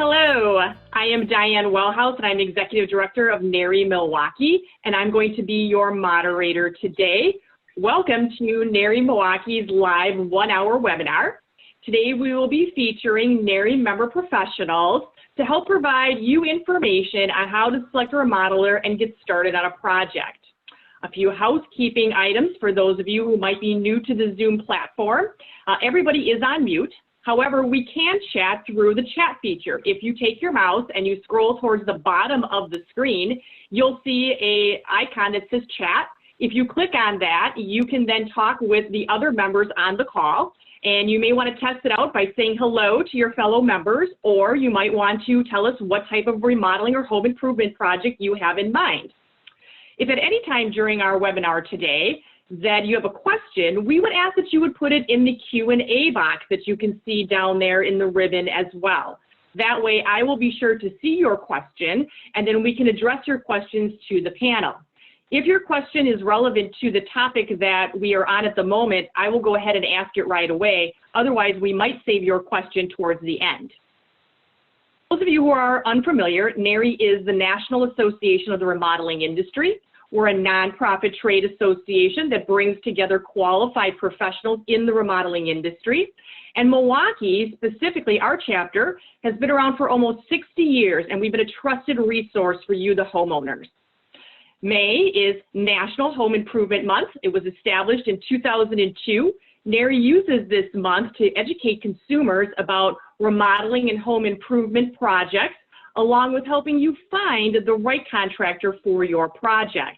Hello, I am Diane Wellhouse, and I'm Executive Director of NARI Milwaukee, and I'm going to be your moderator today. Welcome to NARI Milwaukee's live one-hour webinar. Today we will be featuring NARI member professionals to help provide you information on how to select a remodeler and get started on a project. A few housekeeping items for those of you who might be new to the Zoom platform. Everybody is on mute. However, we can chat through the chat feature. If you take your mouse and you scroll towards the bottom of the screen, you'll see an icon that says chat. If you click on that, you can then talk with the other members on the call. And you may want to test it out by saying hello to your fellow members, or you might want to tell us what type of remodeling or home improvement project you have in mind. If at any time during our webinar today that you have a question, we would ask that you would put it in the Q&A box that you can see down there in the ribbon as well. That way I will be sure to see your question, and then we can address your questions to the panel. If your question is relevant to the topic that we are on at the moment, I will go ahead and ask it right away. Otherwise, we might save your question towards the end. Those of you who are unfamiliar, NARI is the National Association of the Remodeling Industry. We're a nonprofit trade association that brings together qualified professionals in the remodeling industry. And Milwaukee, specifically our chapter, has been around for almost 60 years, and we've been a trusted resource for you, the homeowners. May is National Home Improvement Month. It was established in 2002. NARI uses this month to educate consumers about remodeling and home improvement projects, along with helping you find the right contractor for your project.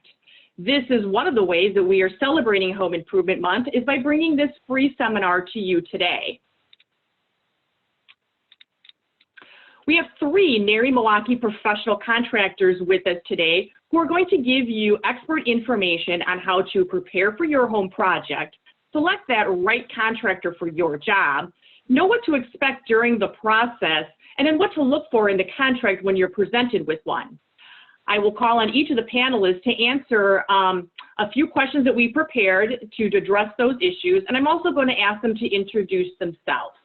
This is one of the ways that we are celebrating Home Improvement Month, is by bringing this free seminar to you today. We have 3 NARI Milwaukee professional contractors with us today who are going to give you expert information on how to prepare for your home project, select that right contractor for your job, know what to expect during the process, and then what to look for in the contract when you're presented with one. I will call on each of the panelists to answer a few questions that we prepared to address those issues, and I'm also going to ask them to introduce themselves.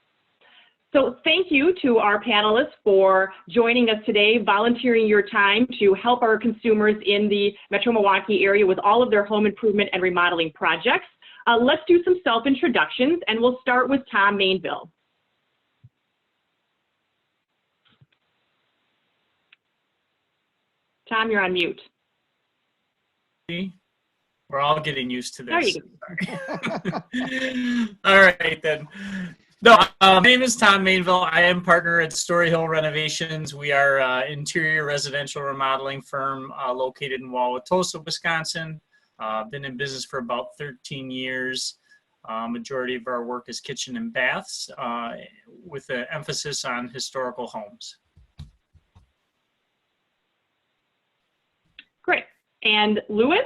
So thank you to our panelists for joining us today, volunteering your time to help our consumers in the Metro Milwaukee area with all of their home improvement and remodeling projects. Let's do some self-introductions, and we'll start with Tom Mainville. Tom, you're on mute. We're all getting used to this. There you go. All right, then. No, my name is Tom Mainville. I am partner at Story Hill Renovations. We are an interior residential remodeling firm located in Wauwatosa, Wisconsin. Been in business for about 13 years. Majority of our work is kitchen and baths, with an emphasis on historical homes. Great. And Louis?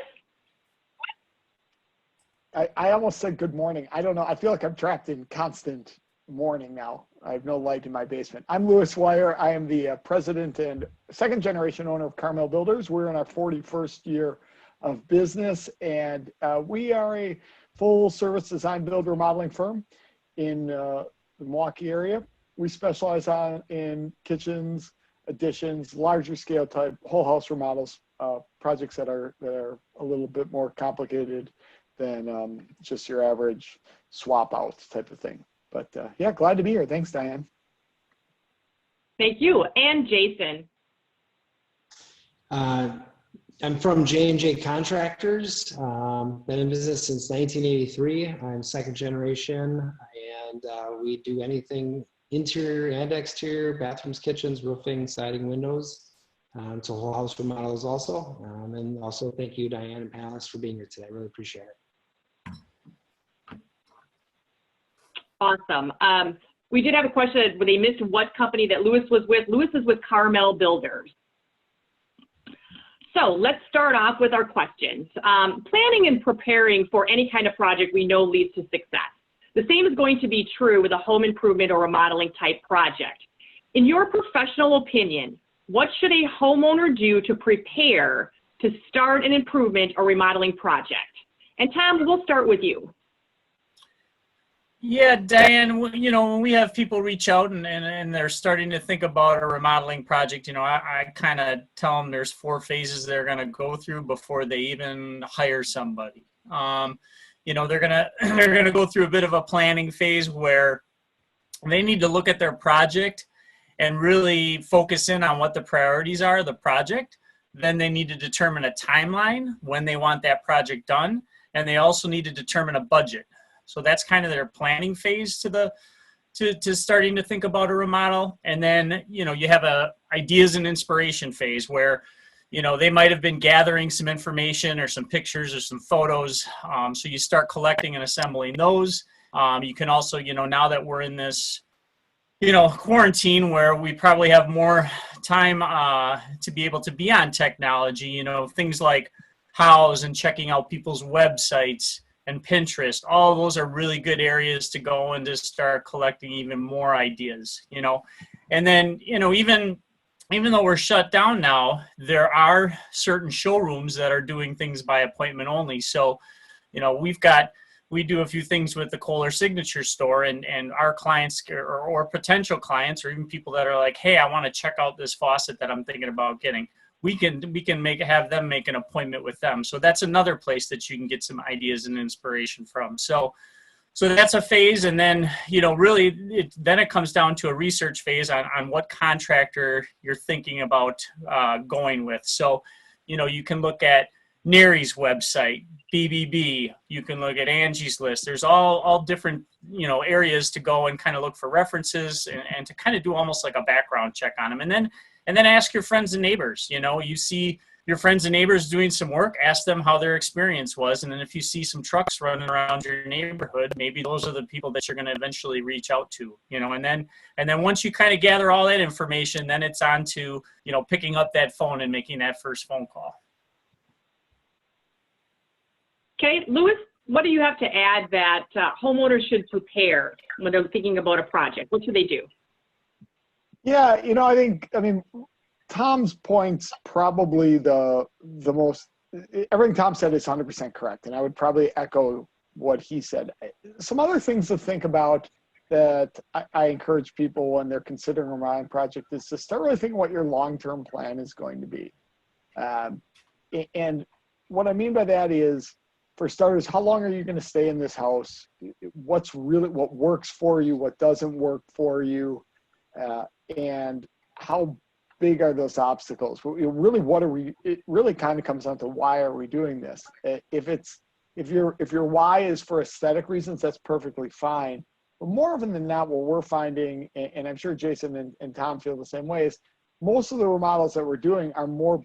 I almost said good morning. I don't know. I feel like I'm trapped in constant morning now. I have no light in my basement. I'm Louis Wire. I am the president and second generation owner of Carmel Builders. We're in our 41st year of business, and we are a full service design build remodeling firm in the Milwaukee area. We specialize in kitchens, additions, larger scale type whole house remodels, projects that are a little bit more complicated than just your average swap out type of thing. But yeah, glad to be here. Thanks, Diane. Thank you. And Jason. I'm from J&J Contractors. Been in business since 1983. I'm second generation, and we do anything interior and exterior, bathrooms, kitchens, roofing, siding, windows. To whole house remodels also. And also thank you, Diane and panelists, for being here today. I really appreciate it. Awesome. We did have a question where they missed what company that Louis was with. Louis is with Carmel Builders. So let's start off with our questions. Planning and preparing for any kind of project we know leads to success. The same is going to be true with a home improvement or remodeling type project. In your professional opinion, what should a homeowner do to prepare to start an improvement or remodeling project? And Tom, we'll start with you. Yeah, Diane, when we have people reach out and they're starting to think about a remodeling project, I kind of tell them there's 4 phases they're going to go through before they even hire somebody. They're gonna go through a bit of a planning phase where they need to look at their project and really focus in on what the priorities are of the project. Then they need to determine a timeline when they want that project done, and they also need to determine a budget. So that's kind of their planning phase to starting to think about a remodel. And then, you have a ideas and inspiration phase where, they might have been gathering some information or some pictures or some photos. So you start collecting and assembling those. You can also, now that we're in this, quarantine where we probably have more time to be able to be on technology, things like House and checking out people's websites and Pinterest, all of those are really good areas to go and to start collecting even more ideas, And then, even though we're shut down now, there are certain showrooms that are doing things by appointment only. So, we do a few things with the Kohler Signature Store, and our clients or potential clients, or even people that are like, hey, I want to check out this faucet that I'm thinking about getting. We can have them make an appointment with them. So that's another place that you can get some ideas and inspiration from. So that's a phase. And then, really, then it comes down to a research phase on what contractor you're thinking about going with. So, you can look at NARI's website, BBB, you can look at Angie's List. There's all different, areas to go and kind of look for references and to kind of do almost like a background check on them. And then ask your friends and neighbors. You see your friends and neighbors doing some work, ask them how their experience was. And then if you see some trucks running around your neighborhood, maybe those are the people that you're going to eventually reach out to, and then once you kind of gather all that information, then it's on to, picking up that phone and making that first phone call. Okay, Louis, what do you have to add that homeowners should prepare when they're thinking about a project? What should they do? Yeah, I mean, Tom's point's probably the most, everything Tom said is 100% correct. And I would probably echo what he said. Some other things to think about that I encourage people when they're considering a remodeling project is to start really thinking what your long-term plan is going to be. And what I mean by that is, for starters, how long are you going to stay in this house? What works for you? What doesn't work for you? And how big are those obstacles? It really kind of comes down to why are we doing this? If your why is for aesthetic reasons, that's perfectly fine. But more often than not, what we're finding, and I'm sure Jason and Tom feel the same way, is most of the remodels that we're doing are more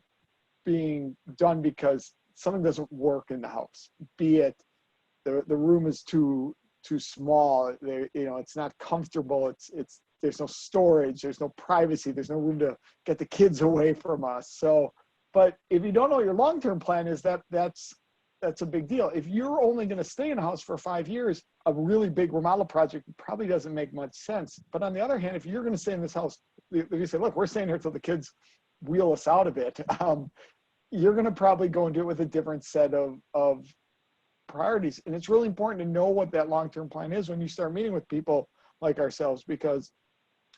being done because something doesn't work in the house. Be it the room is too small, it's not comfortable, there's no storage, there's no privacy, there's no room to get the kids away from us. So, but if you don't know what your long-term plan is, that's a big deal. If you're only going to stay in a house for 5 years, a really big remodel project probably doesn't make much sense. But on the other hand, if you're going to stay in this house, if you say, look, we're staying here till the kids wheel us out of it, you're going to probably go and do it with a different set of priorities. And it's really important to know what that long-term plan is when you start meeting with people like ourselves, because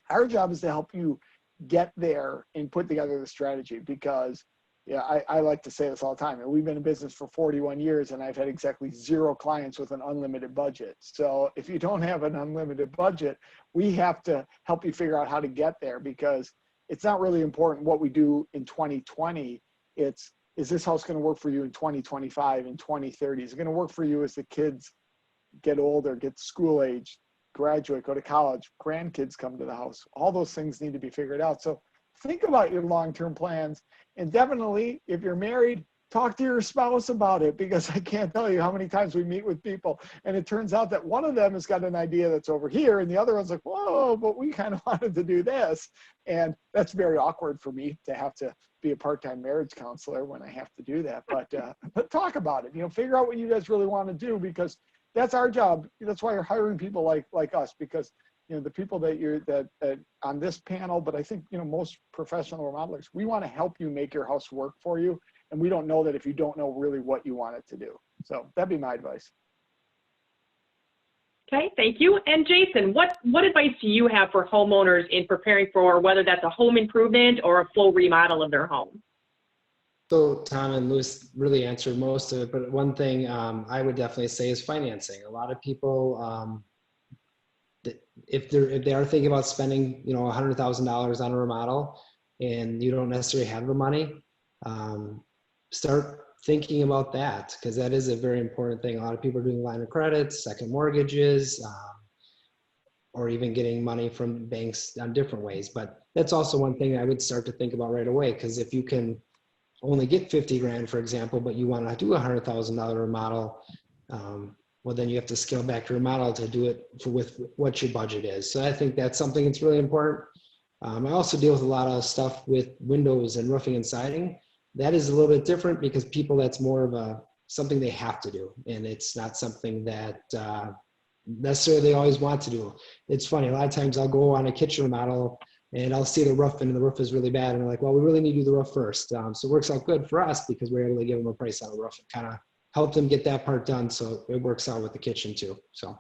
our job is to help you get there and put together the strategy. Because I like to say this all the time. We've been in business for 41 years and I've had exactly 0 clients with an unlimited budget. So if you don't have an unlimited budget, we have to help you figure out how to get there, because it's not really important what we do in 2020. Is this house going to work for you in 2025, in 2030? Is it going to work for you as the kids get older, get school age, graduate, go to college, grandkids come to the house? All those things need to be figured out. So think about your long-term plans, and definitely if you're married, talk to your spouse about it, because I can't tell you how many times we meet with people and it turns out that one of them has got an idea that's over here and the other one's like, whoa, but we kind of wanted to do this. And that's very awkward for me to have to be a part-time marriage counselor when I have to do that. But talk about it, figure out what you guys really want to do, because that's our job. That's why you're hiring people like us, because the people that on this panel, but I think most professional remodelers, we want to help you make your house work for you. And we don't know that if you don't know really what you want it to do. So that'd be my advice. Okay, thank you. And Jason, what advice do you have for homeowners in preparing for whether that's a home improvement or a full remodel of their home? So Tom and Louis really answered most of it, but one thing I would definitely say is financing. A lot of people, if they are thinking about spending, $100,000 on a remodel, and you don't necessarily have the money, start thinking about that, because that is a very important thing. A lot of people are doing line of credit, second mortgages, or even getting money from banks on different ways. But that's also one thing I would start to think about right away, because if you can only get 50 grand, for example, but you want to do a $100,000 remodel, well, then you have to scale back your remodel to do it with what your budget is. So I think that's something that's really important. I also deal with a lot of stuff with windows and roofing and siding. That is a little bit different because people, that's more of something they have to do. And it's not something that necessarily they always want to do. It's funny, a lot of times I'll go on a kitchen remodel and I'll see the roof and the roof is really bad. And they're like, well, we really need to do the roof first. So it works out good for us because we're able to give them a price on the roof and kind of help them get that part done. So it works out with the kitchen too. So.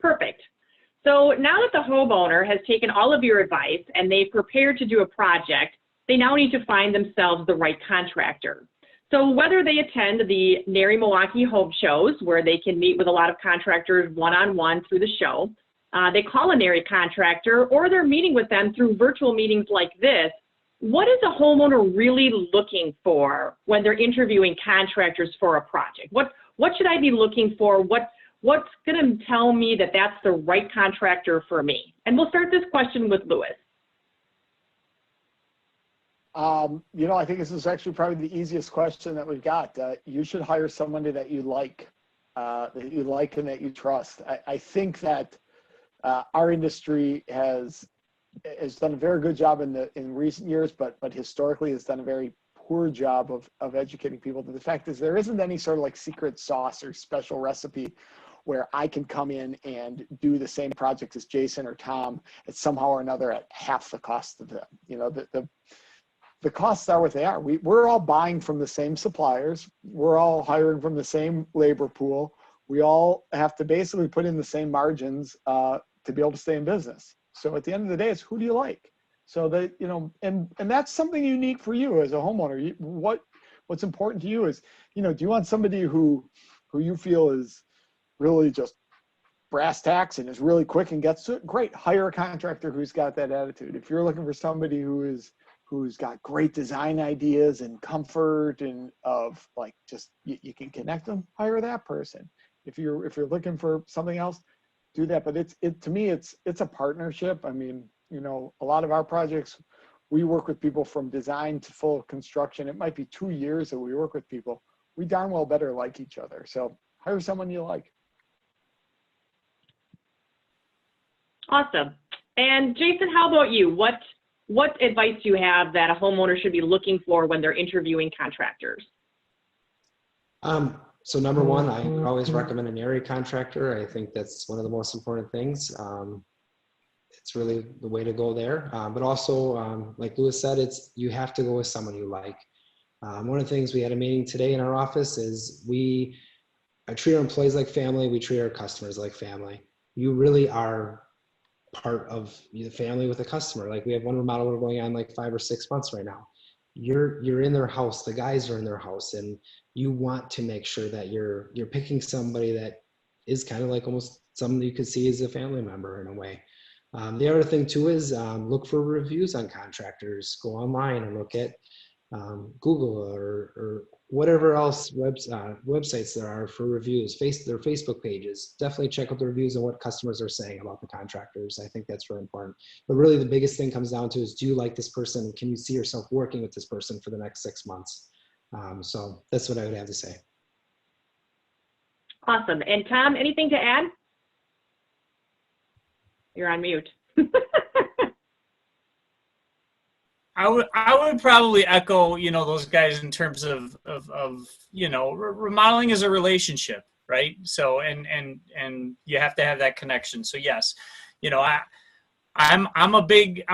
Perfect. So now that the homeowner has taken all of your advice and they've prepared to do a project, they now need to find themselves the right contractor. So whether they attend the NARI Milwaukee home shows, where they can meet with a lot of contractors one-on-one through the show, they call a NARI contractor, or they're meeting with them through virtual meetings like this, what is a homeowner really looking for when they're interviewing contractors for a project? What should I be looking for? What's going to tell me that that's the right contractor for me? And we'll start this question with Louis. I think this is actually probably the easiest question that we've got. You should hire somebody that you like and that you trust. I think that our industry has done a very good job in recent years, but historically has done a very poor job of educating people. But the fact is, there isn't any sort of like secret sauce or special recipe where I can come in and do the same project as Jason or Tom at somehow or another at half the cost of them. The costs are what they are. We're all buying from the same suppliers. We're all hiring from the same labor pool. We all have to basically put in the same margins to be able to stay in business. So at the end of the day, it's who do you like? So that, and that's something unique for you as a homeowner. What's important to you is, do you want somebody who you feel is really just brass tacks and is really quick and gets to it? Great, hire a contractor who's got that attitude. If you're looking for somebody who's got great design ideas and comfort and of like just you can connect them, hire that person. If you're looking for something else, do that. But to me it's a partnership. I mean, a lot of our projects, we work with people from design to full construction. It might be 2 years that we work with people. We darn well better like each other. So hire someone you like. Awesome. And Jason, how about you? What advice do you have that a homeowner should be looking for when they're interviewing contractors? So number one, I always recommend an NARI contractor. I think that's one of the most important things. It's really the way to go there. But also, like Louis said, you have to go with someone you like. One of the things we had a meeting today in our office is I treat our employees like family. We treat our customers like family. You really are part of the family with a customer. Like we have one remodel we're going on like 5 or 6 months right now. You're in their house, the guys are in their house, and you want to make sure that you're picking somebody that is kind of like almost someone you could see as a family member in a way. The other thing too is look for reviews on contractors. Go online and look at Google or whatever else websites there are for reviews, their Facebook pages. Definitely check out the reviews and what customers are saying about the contractors. I think that's really important. But really the biggest thing comes down to is, do you like this person? Can you see yourself working with this person for the next 6 months? So that's what I would have to say. Awesome. And Tom, anything to add? You're on mute. I would probably echo, those guys in terms of remodeling is a relationship, right? So, and you have to have that connection. So yes, I'm a big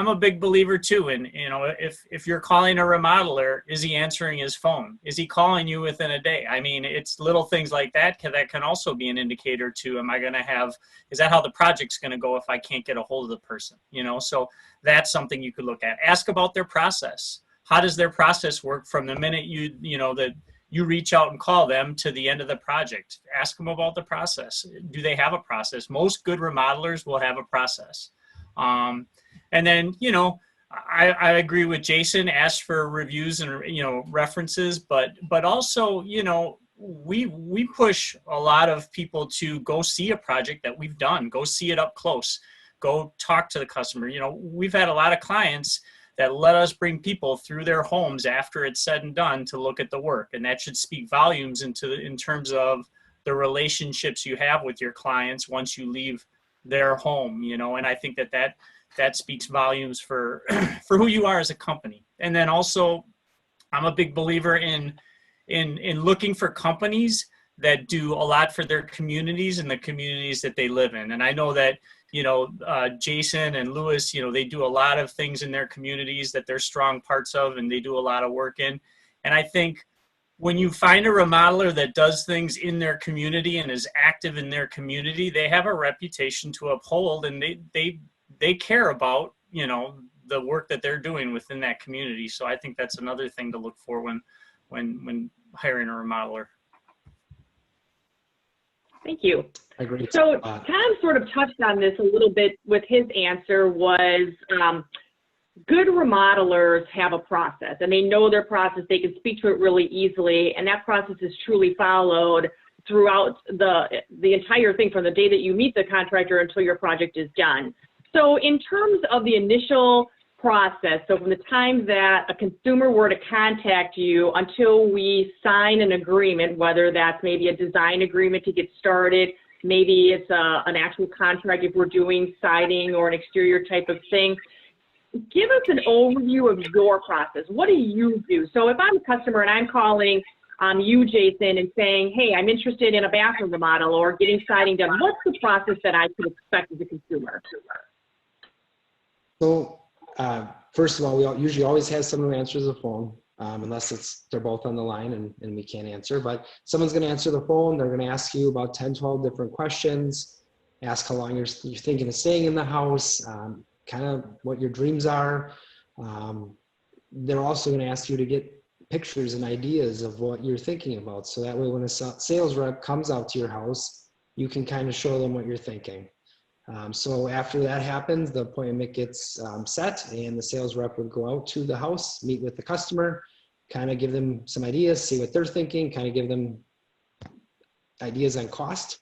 believer too. And if you're calling a remodeler, is he answering his phone? Is he calling you within a day? I mean, it's little things like that can also be an indicator to, is that how the project's going to go if I can't get a hold of the person? So that's something you could look at. Ask about their process. How does their process work from the minute that you reach out and call them to the end of the project? Ask them about the process. Do they have a process? Most good remodelers will have a process. And then, I agree with Jason, ask for reviews and, references, but also, we push a lot of people to go see a project that we've done, go see it up close, go talk to the customer. We've had a lot of clients that let us bring people through their homes after it's said and done to look at the work. And that should speak volumes in terms of the relationships you have with your clients once you leave their home, and I think that speaks volumes for for who you are as a company. And then also, I'm a big believer in looking for companies that do a lot for their communities and the communities that they live in. And I know that Jason and Lewis, they do a lot of things in their communities that they're strong parts of, and they do a lot of work in. And I think when you find a remodeler that does things in their community and is active in their community, they have a reputation to uphold, and they care about, the work that they're doing within that community. So I think that's another thing to look for when hiring a remodeler. Thank you. I agree. So Tom sort of touched on this a little bit with his answer was, good remodelers have a process, and they know their process. They can speak to it really easily, and that process is truly followed throughout the entire thing, from the day that you meet the contractor until your project is done. So in terms of the initial process, so from the time that a consumer were to contact you until we sign an agreement, whether that's maybe a design agreement to get started, maybe it's an actual contract if we're doing siding or an exterior type of thing, give us an overview of your process. What do you do? So if I'm a customer and I'm calling you, Jason, and saying, hey, I'm interested in a bathroom remodel or getting siding done, what's the process that I could expect as a consumer? So first of all, we usually always have someone who answers the phone, unless they're both on the line and we can't answer. But someone's going to answer the phone. They're going to ask you about 10, 12 different questions, ask how long you're thinking of staying in the house, kind of what your dreams are. They're also going to ask you to get pictures and ideas of what you're thinking about. So that way when a sales rep comes out to your house, you can kind of show them what you're thinking. So after that happens, the appointment gets set, and the sales rep would go out to the house, meet with the customer, kind of give them some ideas, see what they're thinking, kind of give them ideas on cost.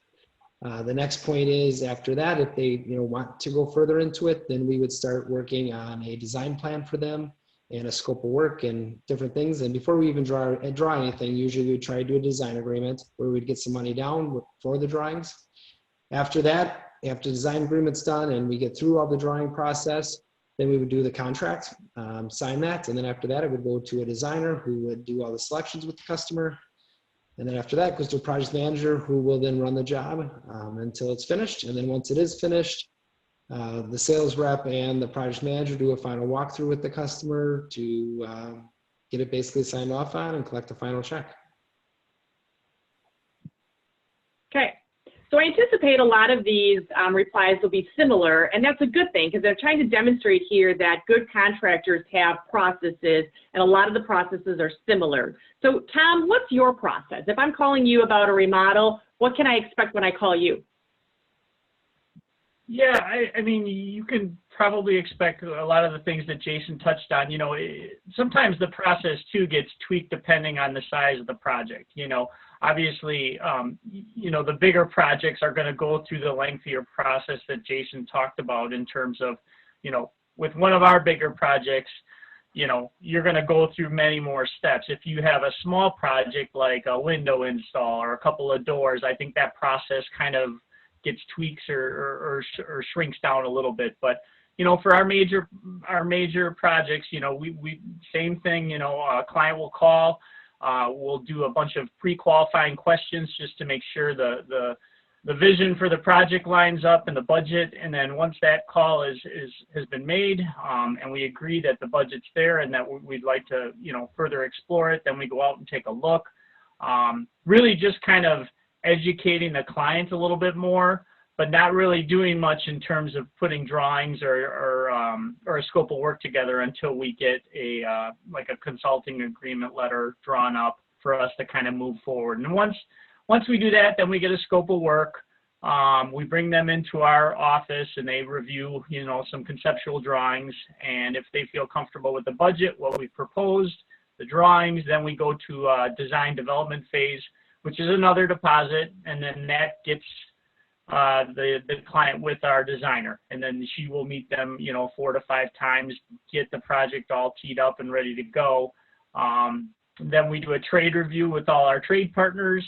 The next point is, after that, if they want to go further into it, then we would start working on a design plan for them and a scope of work and different things. And before we even draw anything, usually we would try to do a design agreement where we'd get some money down for the drawings. After that, after the design agreement's done and we get through all the drawing process, then we would do the contract, sign that. And then after that, it would go to a designer who would do all the selections with the customer. And then after that, it goes to a project manager who will then run the job until it's finished. And then once it is finished, the sales rep and the project manager do a final walkthrough with the customer to get it basically signed off on and collect the final check. Okay. So I anticipate a lot of these replies will be similar, and that's a good thing because they're trying to demonstrate here that good contractors have processes, and a lot of the processes are similar. So Tom, what's your process? If I'm calling you about a remodel, what can I expect when I call you? Yeah, I mean, you can probably expect a lot of the things that Jason touched on. Sometimes the process too gets tweaked depending on the size of the project. Obviously, the bigger projects are going to go through the lengthier process that Jason talked about in terms of, with one of our bigger projects, you're going to go through many more steps. If you have a small project like a window install or a couple of doors, I think that process kind of gets tweaks or shrinks down a little bit. But, for our major projects, we same thing, a client will call. We'll do a bunch of pre-qualifying questions just to make sure the the vision for the project lines up and the budget, and then once that call has been made, and we agree that the budget's there and that we'd like to, you know, further explore it, then we go out and take a look. Really just kind of educating the client a little bit more, but not really doing much in terms of putting drawings or a scope of work together until we get like a consulting agreement letter drawn up for us to kind of move forward. And once we do that, then we get a scope of work. We bring them into our office and they review, you know, some conceptual drawings. And if they feel comfortable with the budget, what we proposed, the drawings, then we go to design development phase, which is another deposit. And then that gets the client with our designer. And then she will meet them, you know, 4 to 5 times, get the project all teed up and ready to go. Then we do a trade review with all our trade partners.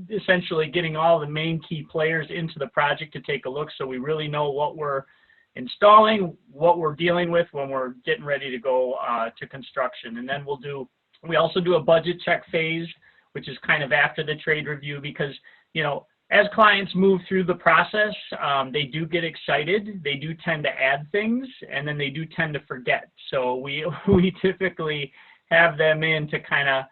Essentially getting all the main key players into the project to take a look so we really know what we're installing, what we're dealing with when we're getting ready to go to construction. And then we also do a budget check phase, which is kind of after the trade review, because, you know, as clients move through the process, they do get excited, they do tend to add things, and then they do tend to forget. So we typically have them in to kind of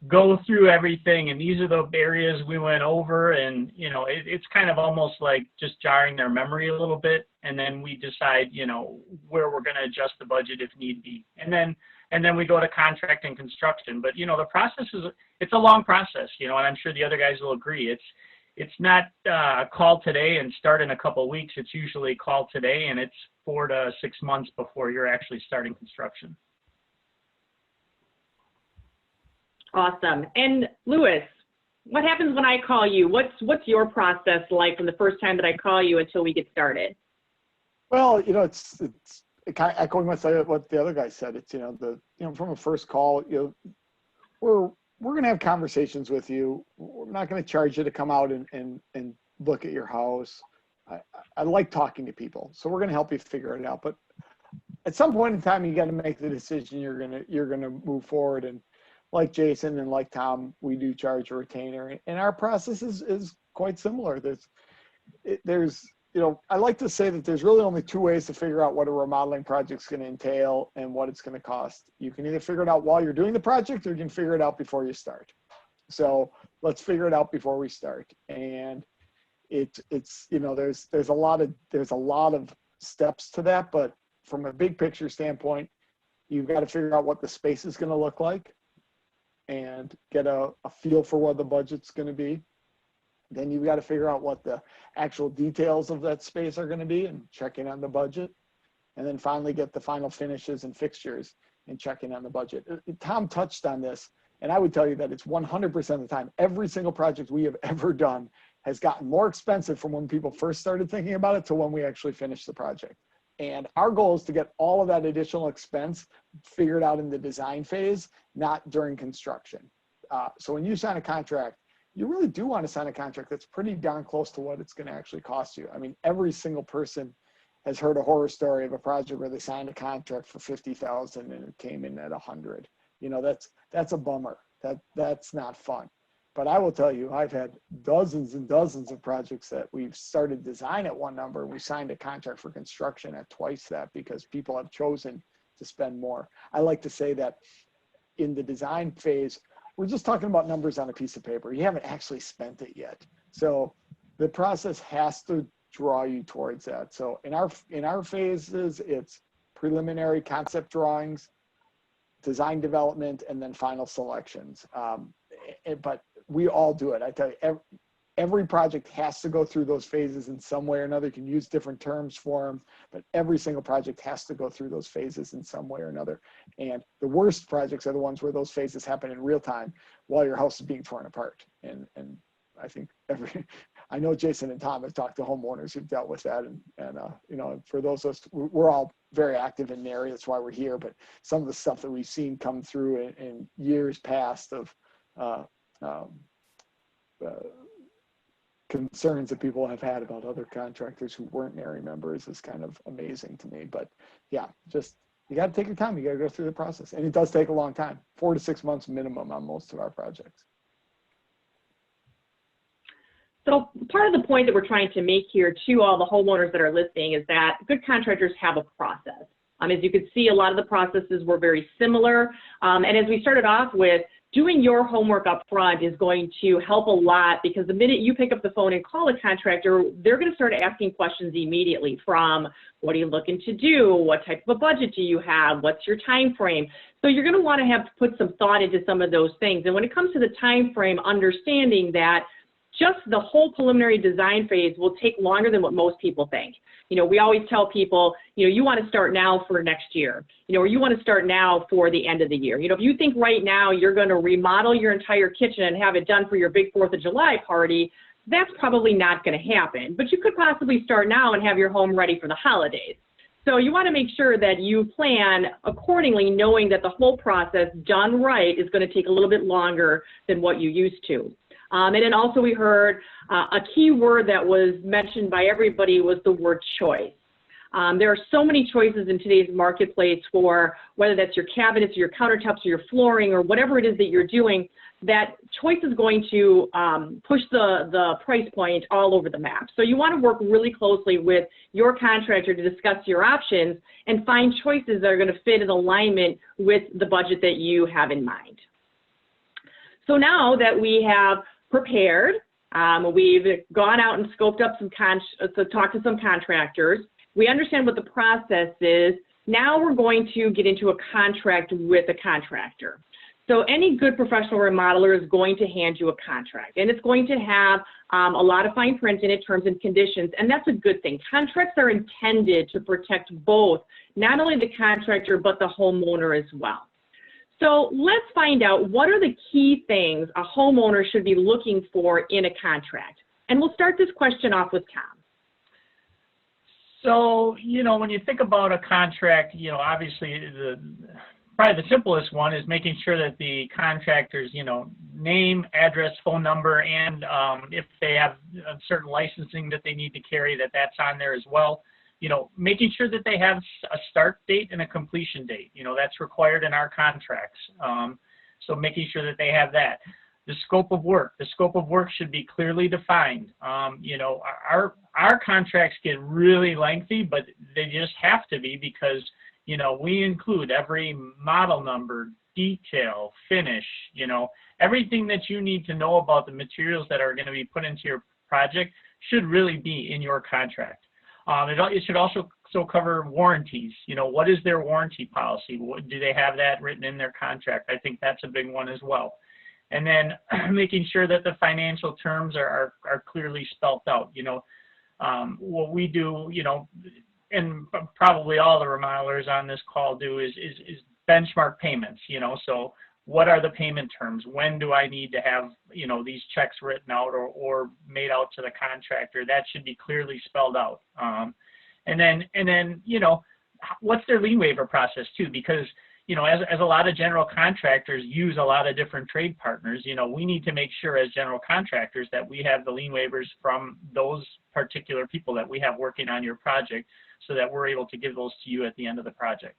go through everything, and these are the areas we went over, and you know, it's kind of almost like just jarring their memory a little bit, and then we decide, you know, where we're going to adjust the budget if need be, and then we go to contract and construction. But you know, the process it's a long process, you know, and I'm sure the other guys will agree. It's not call today and start in a couple of weeks. It's usually call today and it's 4 to 6 months before you're actually starting construction. Awesome. And Louis, what happens when I call you? What's your process like from the first time that I call you until we get started? Well, you know, it's kind of echoing what the other guy said. It's, you know, from a first call, you know, we're going to have conversations with you. We're not going to charge you to come out and look at your house. I like talking to people, so we're going to help you figure it out. But at some point in time, you got to make the decision you're going to move forward. And like Jason and like Tom, we do charge a retainer, and our process is quite similar. There's you know, I like to say that there's really only 2 ways to figure out what a remodeling project is going to entail and what it's going to cost. You can either figure it out while you're doing the project, or you can figure it out before you start. So let's figure it out before we start. And it's you know, there's a lot of steps to that, but from a big picture standpoint, you've got to figure out what the space is going to look like and get a feel for what the budget's going to be. Then you've got to figure out what the actual details of that space are going to be and check in on the budget. And then finally get the final finishes and fixtures and check in on the budget. Tom touched on this, and I would tell you that it's 100% of the time. Every single project we have ever done has gotten more expensive from when people first started thinking about it to when we actually finished the project. And our goal is to get all of that additional expense figured out in the design phase, not during construction. So when you sign a contract, you really do want to sign a contract that's pretty darn close to what it's going to actually cost you. I mean, every single person has heard a horror story of a project where they signed a contract for $50,000 and it came in at $100,000. You know, that's a bummer. That's not fun. But I will tell you, I've had dozens and dozens of projects that we've started design at one number, and we signed a contract for construction at twice that because people have chosen to spend more. I like to say that in the design phase, we're just talking about numbers on a piece of paper. You haven't actually spent it yet. So the process has to draw you towards that. So in our phases, it's preliminary concept drawings, design development, and then final selections. But we all do it. I tell you, every project has to go through those phases in some way or another. You can use different terms for them, but every single project has to go through those phases in some way or another. And the worst projects are the ones where those phases happen in real time while your house is being torn apart. And I think I know Jason and Tom have talked to homeowners who've dealt with that. And you know, for those of us, we're all very active in NARI. That's why we're here. But some of the stuff that we've seen come through in years past of concerns that people have had about other contractors who weren't NARI members is kind of amazing to me. But yeah, just you got to take your time. You got to go through the process, and it does take a long time, 4 to 6 months minimum on most of our projects. So part of the point that we're trying to make here to all the homeowners that are listening is that good contractors have a process. As you can see, a lot of the processes were very similar. And as we started off with, doing your homework up front is going to help a lot, because the minute you pick up the phone and call a contractor, they're going to start asking questions immediately, from what are you looking to do? What type of a budget do you have? What's your time frame? So you're going to want to have to put some thought into some of those things. And when it comes to the time frame, understanding that just the whole preliminary design phase will take longer than what most people think. We always tell people, you want to start now for next year, or you want to start now for the end of the year. If you think right now you're going to remodel your entire kitchen and have it done for your big 4th of July party, that's probably not going to happen. But you could possibly start now and have your home ready for the holidays. So you want to make sure that you plan accordingly, knowing that the whole process done right is going to take a little bit longer than what you used to. And then also we heard a key word that was mentioned by everybody was the word choice. There are so many choices in today's marketplace for whether that's your cabinets or your countertops or your flooring or whatever it is that you're doing, that choice is going to push the price point all over the map. So you want to work really closely with your contractor to discuss your options and find choices that are going to fit in alignment with the budget that you have in mind. So now that we have prepared, we've gone out and scoped up talked to some contractors, we understand what the process is. Now we're going to get into a contract with a contractor. So any good professional remodeler is going to hand you a contract, and it's going to have a lot of fine print in it, terms and conditions, and that's a good thing. Contracts are intended to protect both, not only the contractor, but the homeowner as well. So let's find out, what are the key things a homeowner should be looking for in a contract? And we'll start this question off with Tom. So, when you think about a contract, obviously probably the simplest one is making sure that the contractor's, name, address, phone number, and if they have certain licensing that they need to carry, that's on there as well. Making sure that they have a start date and a completion date, that's required in our contracts. So making sure that they have that. The scope of work should be clearly defined. Our contracts get really lengthy, but they just have to be, because, we include every model number, detail, finish, everything that you need to know about the materials that are going to be put into your project should really be in your contract. It should also cover warranties. What is their warranty policy? Do they have that written in their contract? I think that's a big one as well. And then making sure that the financial terms are clearly spelled out. What we do, and probably all the remodelers on this call do, is benchmark payments. So what are the payment terms? When do I need to have, these checks written out or made out to the contractor? That should be clearly spelled out. And then, what's their lien waiver process too? Because, as a lot of general contractors use a lot of different trade partners, we need to make sure as general contractors that we have the lien waivers from those particular people that we have working on your project, so that we're able to give those to you at the end of the project.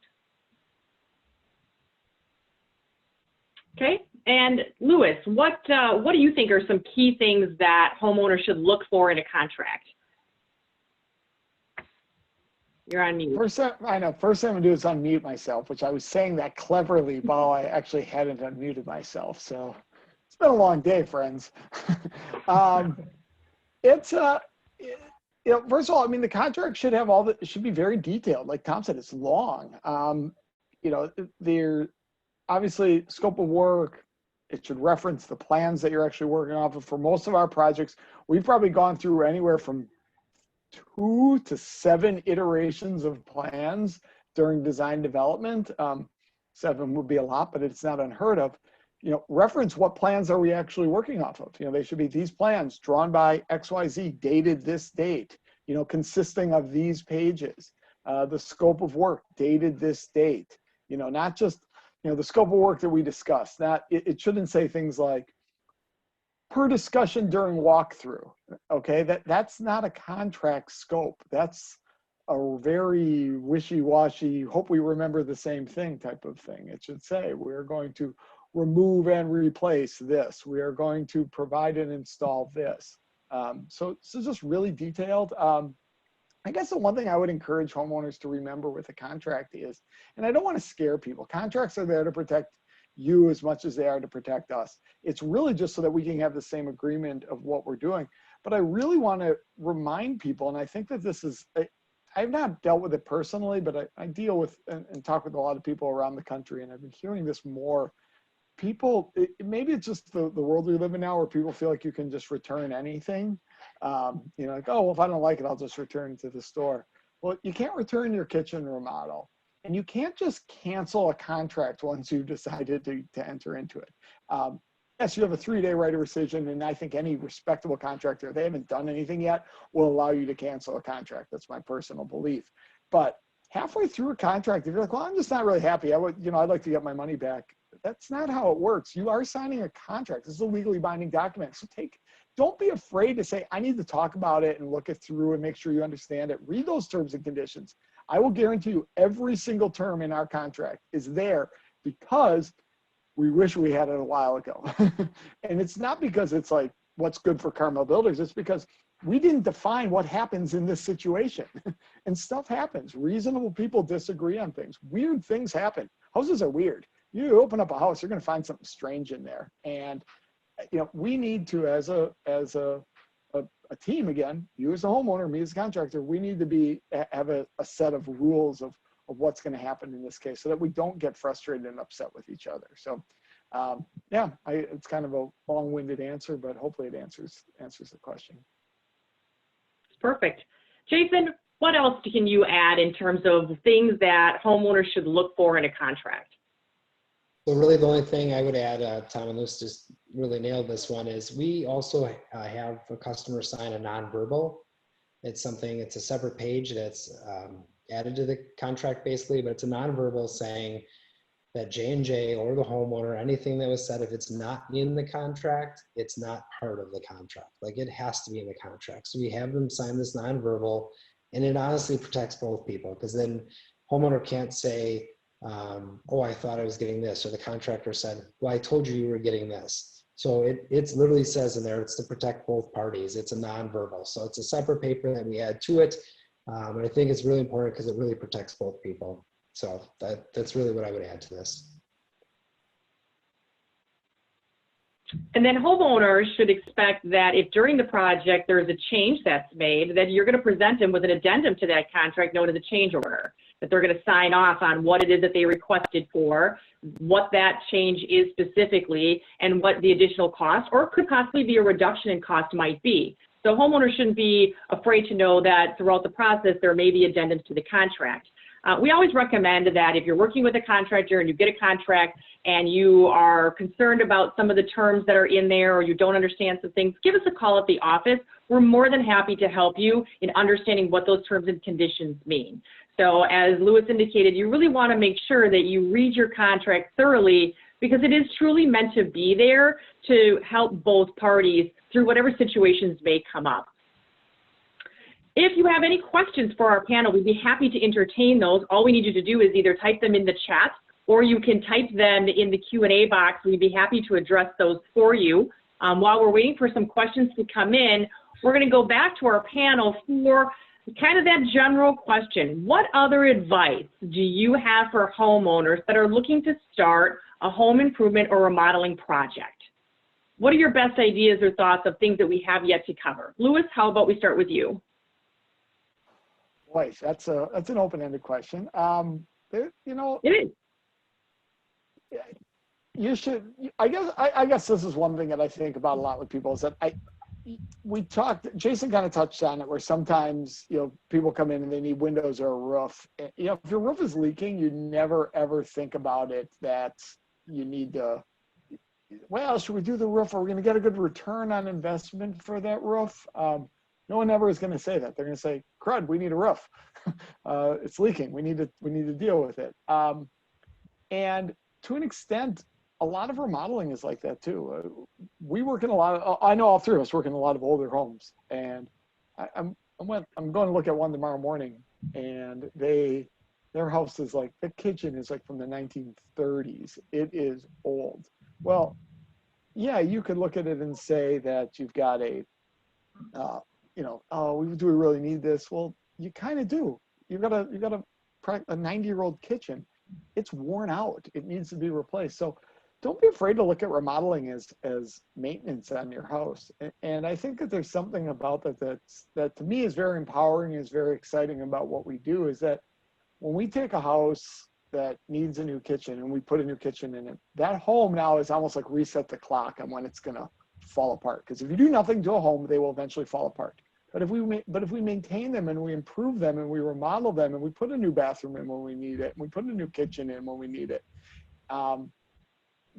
Okay, and Louis, what do you think are some key things that homeowners should look for in a contract? You're on mute. First thing I'm gonna do is unmute myself, which I was saying that cleverly while I actually hadn't unmuted myself. So it's been a long day, friends. First of all, the contract should have it should be very detailed. Like Tom said, it's long. There obviously scope of work. It should reference the plans that you're actually working off of. For most of our projects, we've probably gone through anywhere from 2 to 7 iterations of plans during design development. 7 would be a lot, but it's not unheard of. Reference what plans are we actually working off of. They should be these plans drawn by XYZ, dated this date, consisting of these pages. The scope of work, dated this date. Not just, the scope of work that we discussed. It shouldn't say things like, per discussion during walkthrough. Okay, that's not a contract scope. That's a very wishy-washy, hope we remember the same thing type of thing. It should say, we're going to remove and replace this. We are going to provide and install this. So just really detailed. I guess the one thing I would encourage homeowners to remember with a contract is, and I don't want to scare people, contracts are there to protect you as much as they are to protect us. It's really just so that we can have the same agreement of what we're doing. But I really want to remind people, and I think that this is, I've not dealt with it personally, but I deal with and talk with a lot of people around the country, and I've been hearing this more. People, maybe it's just the world we live in now where people feel like you can just return anything. Like, oh, well, if I don't like it, I'll just return it to the store. Well, you can't return your kitchen remodel, and you can't just cancel a contract once you've decided to enter into it. Yes, you have a 3-day right of rescission, and I think any respectable contractor, if they haven't done anything yet, will allow you to cancel a contract. That's my personal belief. But halfway through a contract, if you're like, well, I'm just not really happy, I'd like to get my money back. That's not how it works. You are signing a contract. This is a legally binding document. So don't be afraid to say, I need to talk about it and look it through and make sure you understand it. Read those terms and conditions. I will guarantee you every single term in our contract is there because we wish we had it a while ago. And it's not because it's like what's good for Carmel Builders. It's because we didn't define what happens in this situation. And stuff happens. Reasonable people disagree on things. Weird things happen. Houses are weird. You open up a house, you're going to find something strange in there. And we need to, as a team, again, you as a homeowner, me as a contractor, we need to have a set of rules of what's going to happen in this case so that we don't get frustrated and upset with each other. So it's kind of a long-winded answer, but hopefully it answers the question. Perfect. Jason, what else can you add in terms of things that homeowners should look for in a contract? So really the only thing I would add, Tom and Luce just really nailed this one, is we also have a customer sign a nonverbal. It's a separate page that's added to the contract basically, but it's a nonverbal saying that J&J or the homeowner, anything that was said, if it's not in the contract, it's not part of the contract. Like it has to be in the contract. So we have them sign this nonverbal, and it honestly protects both people, because then homeowner can't say, oh, I thought I was getting this, or the contractor said, well, I told you were getting this. So it literally says in there, it's to protect both parties. It's a nonverbal. So it's a separate paper that we add to it. And I think it's really important because it really protects both people. So that's really what I would add to this. And then homeowners should expect that if during the project there is a change that's made, that you're going to present them with an addendum to that contract known as a change order, that they're going to sign off on what it is that they requested for, what that change is specifically, and what the additional cost or could possibly be a reduction in cost might be. So homeowners shouldn't be afraid to know that throughout the process there may be addendums to the contract. We always recommend that if you're working with a contractor and you get a contract and you are concerned about some of the terms that are in there or you don't understand some things, give us a call at the office. We're more than happy to help you in understanding what those terms and conditions mean. So as Louis indicated, you really want to make sure that you read your contract thoroughly, because it is truly meant to be there to help both parties through whatever situations may come up. If you have any questions for our panel, we'd be happy to entertain those. All we need you to do is either type them in the chat or you can type them in the Q&A box. We'd be happy to address those for you. While we're waiting for some questions to come in, we're going to go back to our panel for kind of that general question. What other advice do you have for homeowners that are looking to start a home improvement or remodeling project? What are your best ideas or thoughts of things that we have yet to cover? Louis, how about we start with you? Boy, that's an open-ended question. It is. You should. I guess this is one thing that I think about a lot with people is that Jason kind of touched on it, where sometimes people come in and they need windows or a roof. If your roof is leaking, you never ever think about it that you need to. Well, should we do the roof? Are we going to get a good return on investment for that roof? No one ever is going to say that. They're going to say, crud, we need a roof. It's leaking. We need to deal with it. And to an extent, a lot of remodeling is like that too. We work in I know all three of us work in a lot of older homes. And I'm going to look at one tomorrow morning, and their house is like, the kitchen is like from the 1930s. It is old. Well, yeah, you could look at it and say that you've got a do we really need this? Well, you kind of do. You got a 90-year-old kitchen. It's worn out. It needs to be replaced. So don't be afraid to look at remodeling as maintenance on your house. And I think that there's something about that to me is very empowering, is very exciting about what we do, is that when we take a house that needs a new kitchen and we put a new kitchen in it, that home now is almost like reset the clock on when it's going to fall apart. Because if you do nothing to a home, they will eventually fall apart. But if we maintain them and we improve them and we remodel them and we put a new bathroom in when we need it, and we put a new kitchen in when we need it,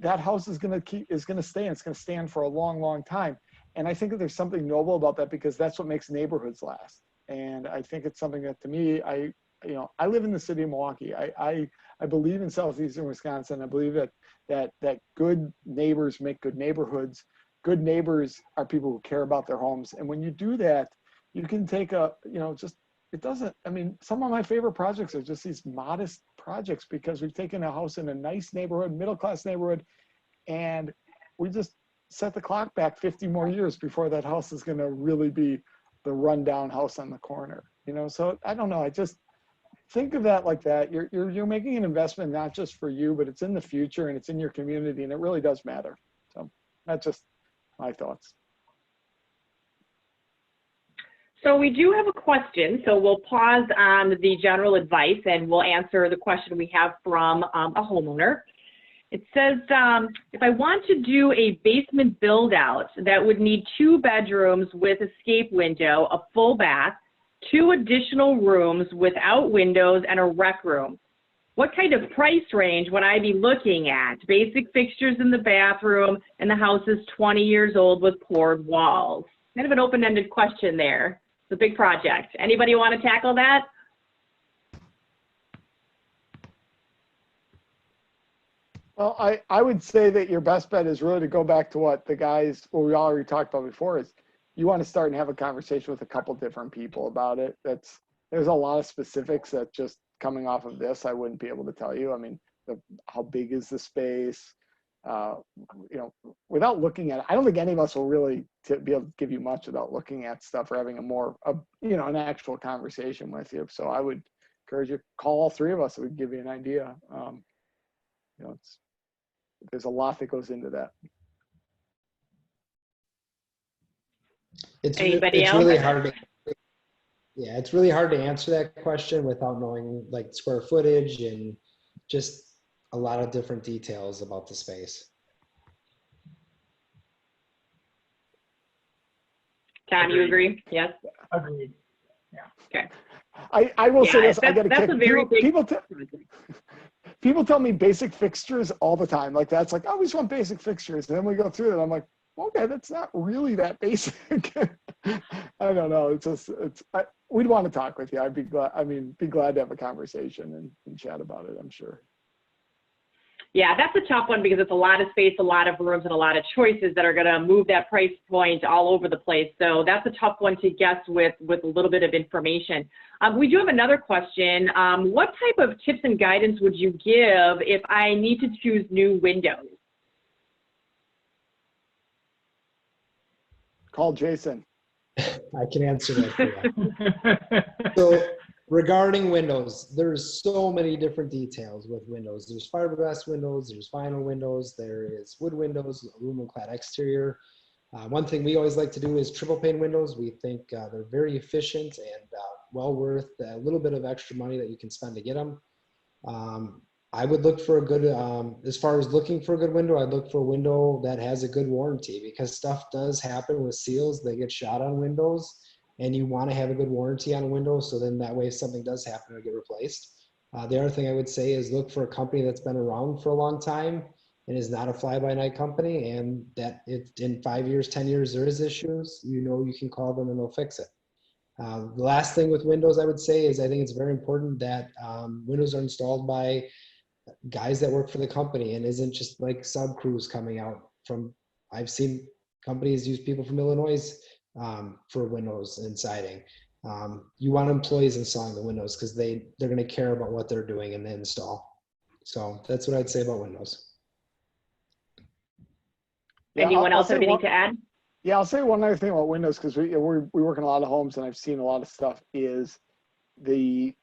that house is going to stay, and it's going to stand for a long, long time. And I think that there's something noble about that, because that's what makes neighborhoods last. And I think it's something that, to me, I live in the city of Milwaukee. I believe in southeastern Wisconsin. I believe that good neighbors make good neighborhoods. Good neighbors are people who care about their homes. And when you do that, you can take some of my favorite projects are just these modest projects, because we've taken a house in a nice neighborhood, middle-class neighborhood, and we just set the clock back 50 more years before that house is going to really be the rundown house on the corner. So I don't know. I just think of that like that. You're making an investment, not just for you, but it's in the future and it's in your community, and it really does matter. So that's just my thoughts. So we do have a question, so we'll pause on the general advice and we'll answer the question we have from a homeowner. It says, if I want to do a basement build out that would need 2 bedrooms with escape window, a full bath, 2 additional rooms without windows, and a rec room, what kind of price range would I be looking at? Basic fixtures in the bathroom, and the house is 20 years old with poured walls. Kind of an open-ended question there. It's a big project. Anybody want to tackle that? Well, I would say that your best bet is really to go back to what we already talked about before, is you want to start and have a conversation with a couple different people about it. There's a lot of specifics that just coming off of this, I wouldn't be able to tell you. I mean, how big is the space? Without looking at it, I don't think any of us will really be able to give you much without looking at stuff or having an actual conversation with you. So I would encourage you to call all 3 of us so we can give you an idea. There's a lot that goes into that. Anybody else? Really hard. It's really hard to answer that question without knowing like square footage and just a lot of different details about the space. Tom, you agree? Yes. Agreed. Yeah. Okay. I will say this. I got that's a very big. People tell me basic fixtures all the time. Like that's like, oh, we just want basic fixtures. And then we go through it. I'm like, okay, that's not really that basic. I don't know. We'd want to talk with you. I'd be glad to have a conversation and chat about it, I'm sure. Yeah, that's a tough one because it's a lot of space, a lot of rooms, and a lot of choices that are going to move that price point all over the place. So that's a tough one to guess with a little bit of information. We do have another question. What type of tips and guidance would you give if I need to choose new windows? Call Jason. I can answer that for you. So regarding windows, there's so many different details with windows. There's fiberglass windows, there's vinyl windows, there is wood windows, aluminum clad exterior. One thing we always like to do is triple pane windows. We think they're very efficient and well worth a little bit of extra money that you can spend to get them. I would look for a good, as far as looking for a good window, I'd look for a window that has a good warranty, because stuff does happen with seals. They get shot on windows, and you want to have a good warranty on a window, so then that way if something does happen, it'll get replaced. The other thing I would say is look for a company that's been around for a long time and is not a fly-by-night company, and that if in 5 years, 10 years there is issues, you can call them and they'll fix it. The last thing with windows I would say is I think it's very important that windows are installed by guys that work for the company and isn't just like sub crews coming out from. I've seen companies use people from Illinois for windows and siding. You want employees installing the windows because they're going to care about what they're doing in the install. So that's what I'd say about windows. Anyone else have anything to add? Yeah, I'll say one other thing about windows, because we work in a lot of homes and I've seen a lot of stuff, is the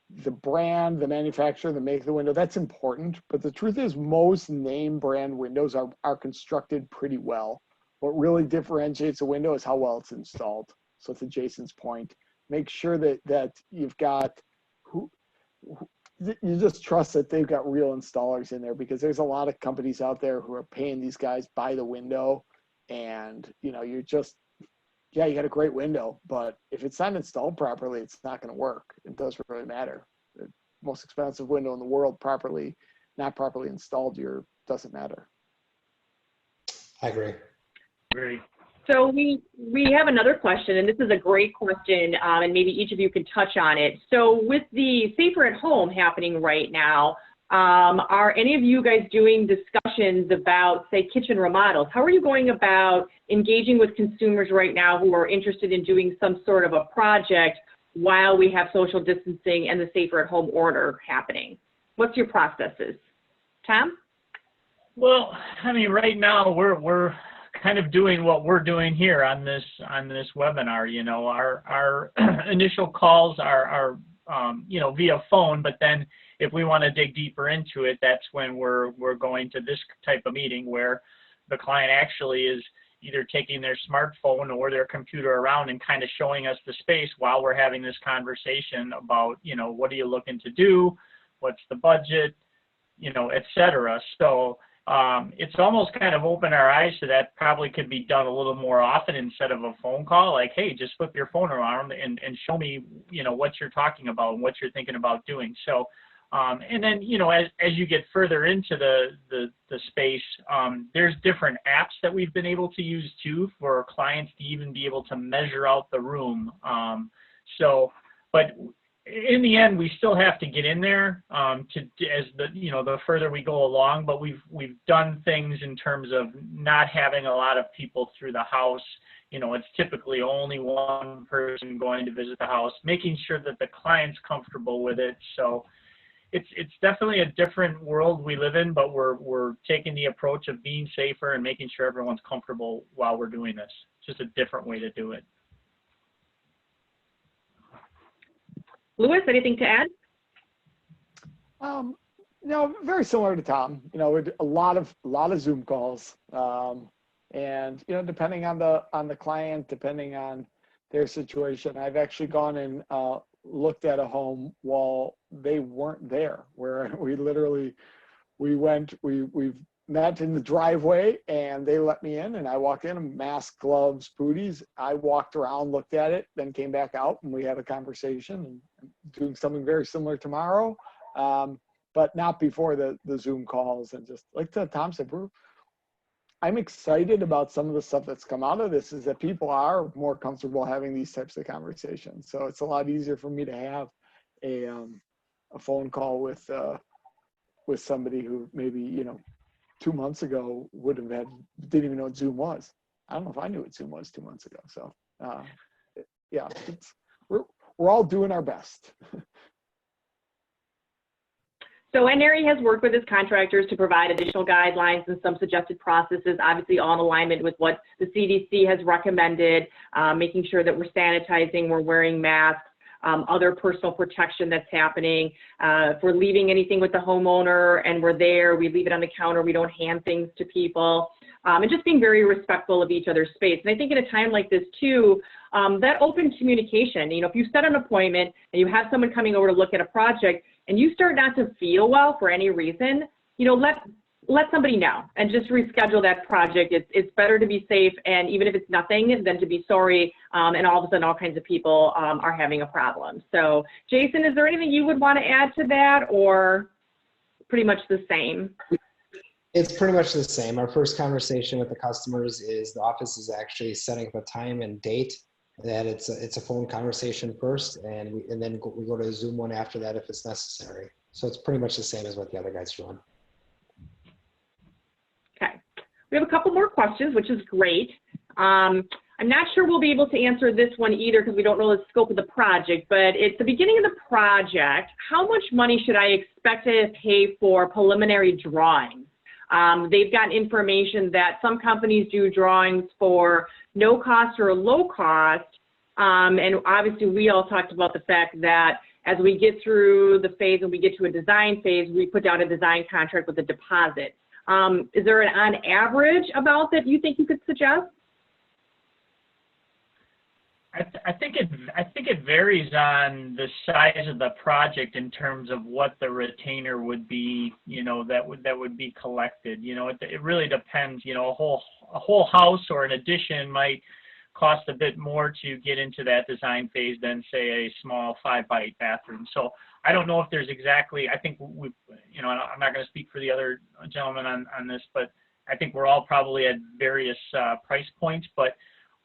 brand, the manufacturer, the make of the window, that's important. But the truth is most name brand windows are constructed pretty well. What really differentiates a window is how well it's installed. So to Jason's point, make sure that you've got you just trust that they've got real installers in there, because there's a lot of companies out there who are paying these guys by the window, and you're just, yeah, you got a great window, but if it's not installed properly, it's not going to work. It doesn't really matter. The most expensive window in the world, not properly installed, doesn't matter. I agree. Great. So we have another question, and this is a great question, and maybe each of you can touch on it. So with the Safer at Home happening right now, are any of you guys doing discussions about, say, kitchen remodels? How are you going about engaging with consumers right now who are interested in doing some sort of a project while we have social distancing and the Safer at Home order happening? What's your processes? Tom? Well, I mean, right now we're kind of doing what we're doing here on this webinar. Our initial calls are via phone, but then if we want to dig deeper into it, that's when we're going to this type of meeting where the client actually is either taking their smartphone or their computer around and kind of showing us the space while we're having this conversation about, what are you looking to do? What's the budget? Et cetera. So it's almost kind of opened our eyes to that. Probably could be done a little more often instead of a phone call. Like, hey, just flip your phone around and show me, what you're talking about and what you're thinking about doing. So, and then, as you get further into the space, there's different apps that we've been able to use too for clients to even be able to measure out the room. But in the end, we still have to get in there the further we go along. But we've done things in terms of not having a lot of people through the house. It's typically only one person going to visit the house, making sure that the client's comfortable with it. So it's definitely a different world we live in, but we're taking the approach of being safer and making sure everyone's comfortable while we're doing this. It's just a different way to do it. Louis, anything to add? No, very similar to Tom. A lot of Zoom calls, and depending on the client, depending on their situation. I've actually gone and looked at a home while they weren't there, where we've met in the driveway and they let me in, and I walked in, mask, gloves, booties. I walked around, looked at it, then came back out and we had a conversation, and doing something very similar tomorrow, but not before the Zoom calls. And just like Tom said, I'm excited about some of the stuff that's come out of this, is that people are more comfortable having these types of conversations. So it's a lot easier for me to have a phone call with somebody who maybe, 2 months ago didn't even know what Zoom was. I don't know if I knew what Zoom was 2 months ago. So yeah, we're all doing our best. So NARI has worked with its contractors to provide additional guidelines and some suggested processes, obviously all in alignment with what the CDC has recommended, making sure that we're sanitizing, we're wearing masks, other personal protection that's happening. If we're leaving anything with the homeowner and we're there, we leave it on the counter, we don't hand things to people, and just being very respectful of each other's space. And I think in a time like this too, that open communication, if you set an appointment and you have someone coming over to look at a project and you start not to feel well for any reason, let somebody know and just reschedule that project. It's better to be safe, and even if it's nothing, than to be sorry, and all of a sudden all kinds of people are having a problem. So Jason, is there anything you would want to add to that, or pretty much the same? It's pretty much the same. Our first conversation with the customers is the office is actually setting up a time and date that it's a phone conversation first, and then we go to a Zoom one after that if it's necessary. So it's pretty much the same as what the other guys are doing. Okay, we have a couple more questions, which is great. I'm not sure we'll be able to answer this one either because we don't know the scope of the project, but it's the beginning of the project. How much money should I expect to pay for preliminary drawings? They've got information that some companies do drawings for no cost or low cost. And obviously we all talked about the fact that as we get through the phase and we get to a design phase, we put down a design contract with a deposit. Is there an on average amount that you think you could suggest? I think it varies on the size of the project in terms of what the retainer would be, that would be collected. It really depends. A whole house or an addition might cost a bit more to get into that design phase than, say, a small 5x8 bathroom. So I don't know if there's exactly. I think I'm not going to speak for the other gentleman on this, but I think we're all probably at various price points. But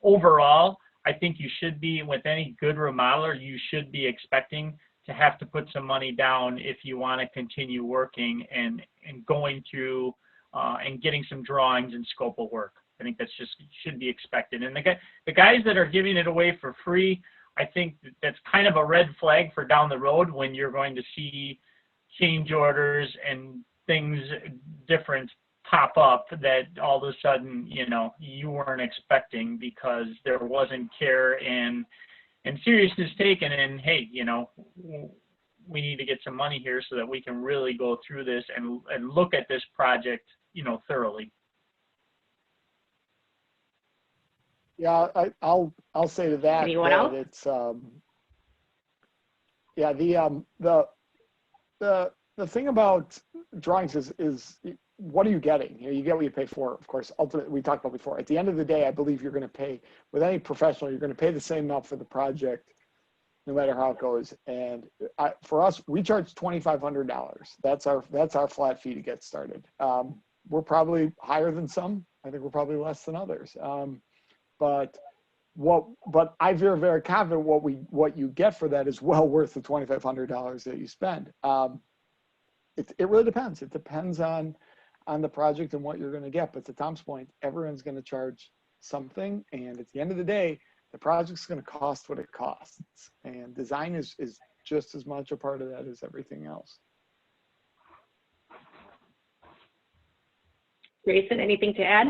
overall, I think you should be, with any good remodeler, you should be expecting to have to put some money down if you want to continue working and going through and getting some drawings and scope of work. I think that's just should be expected. And the guys that are giving it away for free, I think that's kind of a red flag for down the road when you're going to see change orders and things different pop up that all of a sudden, you weren't expecting because there wasn't care and seriousness taken. And hey, we need to get some money here so that we can really go through this and look at this project, thoroughly. Yeah, I'll say to that. Anyone that else? It's the thing about drawings is what are you getting? You get what you pay for. Of course, ultimately, we talked about before. At the end of the day, I believe you're going to pay, with any professional, you're going to pay the same amount for the project, no matter how it goes. And for us, we charge $2,500. That's our flat fee to get started. We're probably higher than some. I think we're probably less than others. But I'm very, very confident what you get for that is well worth the $2,500 that you spend. It really depends. It depends on the project and what you're going to get. But to Tom's point, everyone's going to charge something. And at the end of the day, the project's going to cost what it costs. And design is just as much a part of that as everything else. Jason, anything to add?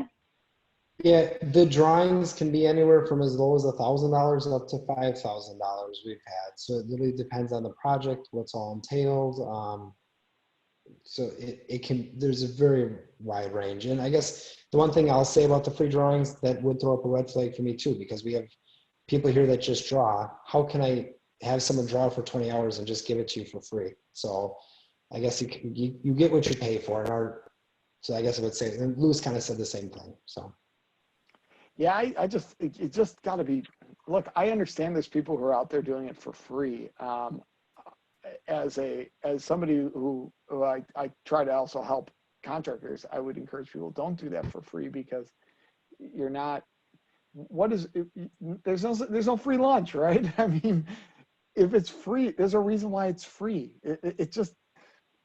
Yeah, the drawings can be anywhere from as low as $1,000 up to $5,000 we've had. So it really depends on the project, what's all entailed. So there's a very wide range. And I guess the one thing I'll say about the free drawings that would throw up a red flag for me too, because we have people here that just draw. How can I have someone draw for 20 hours and just give it to you for free? So I guess you get what you pay for. So I guess I would say, and Louis kind of said the same thing, so. Yeah, it just got to be, look, I understand there's people who are out there doing it for free. As somebody who I try to also help contractors, I would encourage people, don't do that for free, because you're not, there's no free lunch, right? I mean, if it's free, there's a reason why it's free. It just,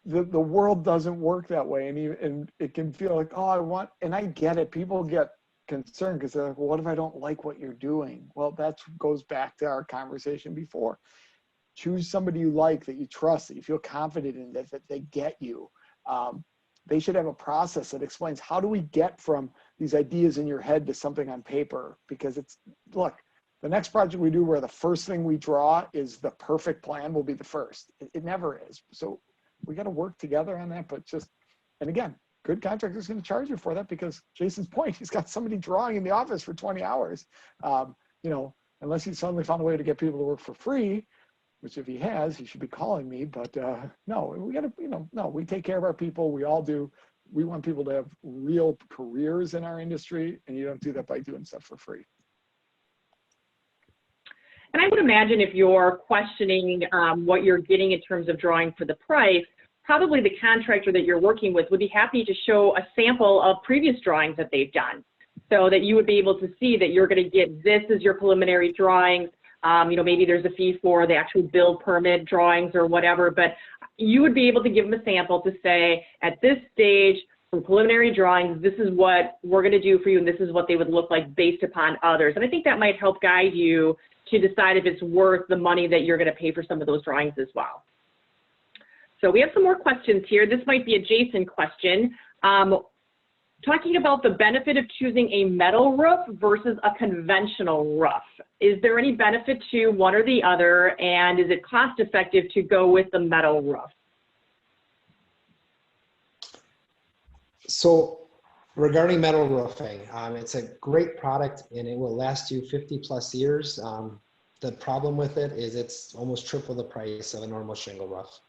the world doesn't work that way. And it can feel like, oh, and I get it. People get concerned because they're like, well, what if I don't like what you're doing? Well, that goes back to our conversation before. Choose somebody you like, that you trust, that you feel confident in, that they get you. They should have a process that explains, how do we get from these ideas in your head to something on paper? Because look, the next project we do where the first thing we draw is the perfect plan will be the first. It never is. So we got to work together on that. But and again, good contractor's going to charge you for that, because Jason's point, he's got somebody drawing in the office for 20 hours. Unless he suddenly found a way to get people to work for free, which if he has, he should be calling me. But no, we got to, no, we take care of our people. We all do. We want people to have real careers in our industry, and you don't do that by doing stuff for free. And I would imagine if you're questioning what you're getting in terms of drawing for the price, probably the contractor that you're working with would be happy to show a sample of previous drawings that they've done, so that you would be able to see that you're going to get this as your preliminary drawings. Maybe there's a fee for the actual build permit drawings or whatever, but you would be able to give them a sample to say, at this stage, for preliminary drawings, this is what we're going to do for you, and this is what they would look like based upon others. And I think that might help guide you to decide if it's worth the money that you're going to pay for some of those drawings as well. So we have some more questions here. This might be a Jason question. talking about the benefit of choosing a metal roof versus a conventional roof. Is there any benefit to one or the other, and is it cost effective to go with the metal roof? So regarding metal roofing, it's a great product and it will last you 50+ years. The problem with it is it's almost triple the price of a normal shingle roof.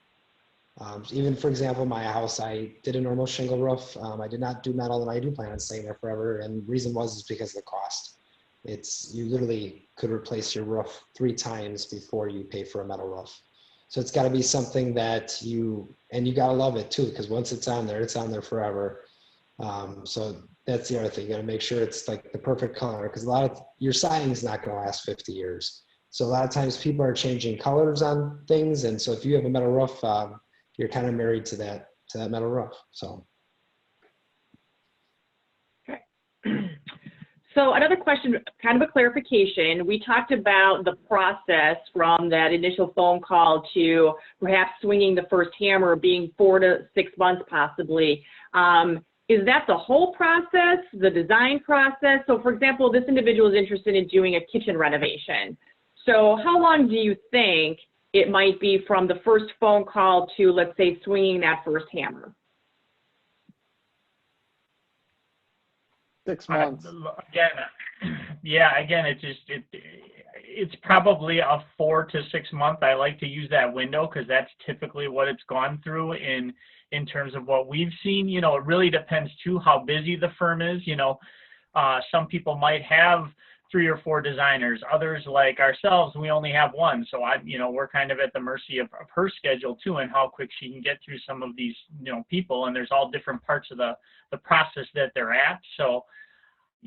Even for example, my house, I did a normal shingle roof. I did not do metal, and I do plan on staying there forever. And the reason was because of the cost. You literally could replace your roof 3 times before you pay for a metal roof. So it's got to be something that you got to love it too, because once it's on there forever. So that's the other thing. You got to make sure it's like the perfect color, because a lot of your siding is not going to last 50 years. So a lot of times people are changing colors on things, and so if you have a metal roof, you're kind of married to that metal roof. So. Okay. So another question, kind of a clarification. We talked about the process from that initial phone call to perhaps swinging the first hammer being 4 to 6 months possibly. Is that the whole process, the design process? So for example, this individual is interested in doing a kitchen renovation. So how long do you think it might be from the first phone call to, let's say, swinging that first hammer? 6 months. Again, it's probably a 4 to 6 month. I like to use that window because that's typically what it's gone through in terms of what we've seen. You know, it really depends too how busy the firm is. You know, some people might have 3 or 4 designers. Others, like ourselves, we only have 1. So we're kind of at the mercy of her schedule too, and how quick she can get through some of these, people. And there's all different parts of the process that they're at. So,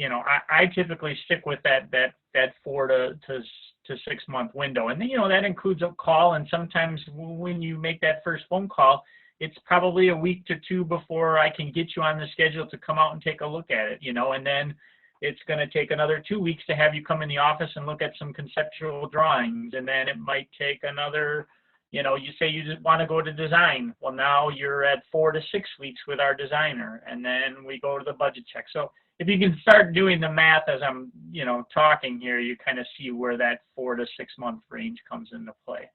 I typically stick with that 4 to 6 month window. And then, that includes a call. And sometimes when you make that first phone call, it's probably a week to 2 before I can get you on the schedule to come out and take a look at it, and then it's going to take another 2 weeks to have you come in the office and look at some conceptual drawings. And then it might take another, you say you just want to go to design. Well, now you're at 4 to 6 weeks with our designer, and then we go to the budget check. So if you can start doing the math as I'm, talking here, you kind of see where that 4 to 6 month range comes into play.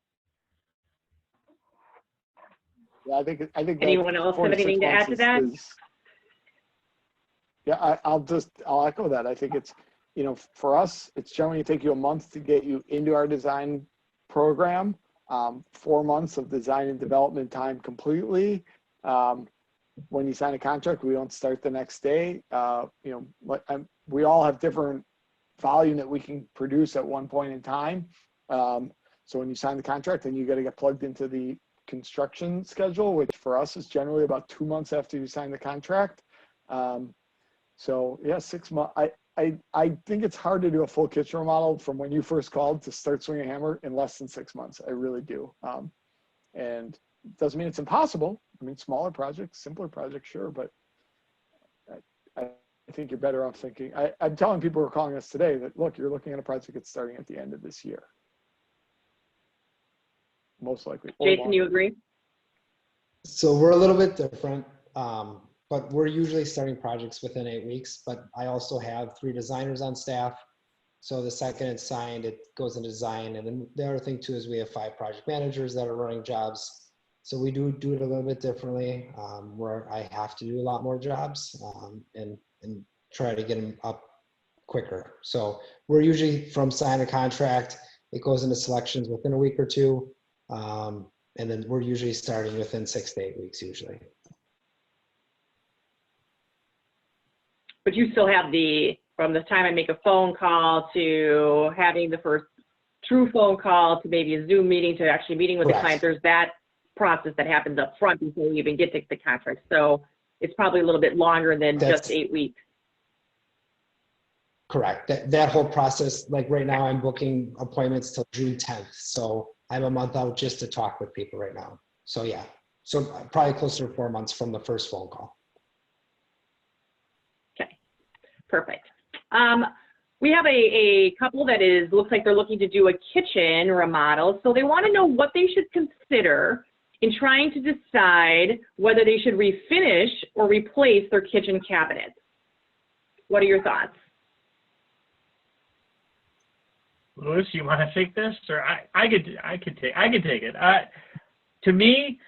Yeah, I think anyone else have anything to add to that? Yeah, I'll echo that. I think it's, for us, it's generally take you a month to get you into our design program, 4 months of design and development time completely. When you sign a contract, we don't start the next day. We all have different volume that we can produce at one point in time. So when you sign the contract, then you got to get plugged into the construction schedule, which for us is generally about 2 months after you sign the contract. So yeah, 6 months. I think it's hard to do a full kitchen remodel from when you first called to start swinging a hammer in less than 6 months. I really do. And it doesn't mean it's impossible. I mean, smaller projects, simpler projects, sure, but I think you're better off thinking. I'm telling people who are calling us today that, look, you're looking at a project that's starting at the end of this year. Most likely. Jason, you agree? So we're a little bit different, but we're usually starting projects within 8 weeks. But I also have 3 designers on staff. So the second it's signed, it goes into design. And then the other thing too is we have 5 project managers that are running jobs. So we do it a little bit differently, where I have to do a lot more jobs and try to get them up quicker. So we're usually from sign a contract, it goes into selections within a week or 2. And then we're usually starting within 6 to 8 weeks usually. But you still have from the time I make a phone call to having the first true phone call to maybe a Zoom meeting to actually meeting with the client, there's that process that happens up front before you even get to the contract. So it's probably a little bit longer than just 8 weeks. Correct. That whole process, like right now I'm booking appointments till June 10th. So I'm a month out just to talk with people right now. So yeah, so probably closer to 4 months from the first phone call. Okay, perfect. We have a couple that looks like they're looking to do a kitchen remodel. So they want to know what they should consider in trying to decide whether they should refinish or replace their kitchen cabinets. What are your thoughts? Louis, you want to take this, or I could take it. To me,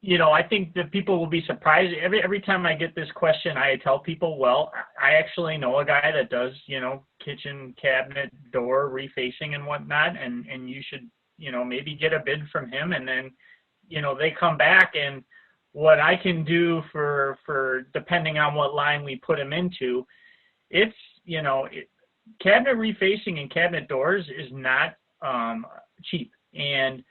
you know, I think that people will be surprised. Every time I get this question, I tell people, well, I actually know a guy that does, you know, kitchen cabinet door refacing and whatnot, and you should, you know, maybe get a bid from him. And then, you know, they come back, and what I can do for depending on what line we put him into, it's, you know, cabinet refacing and cabinet doors is not cheap. And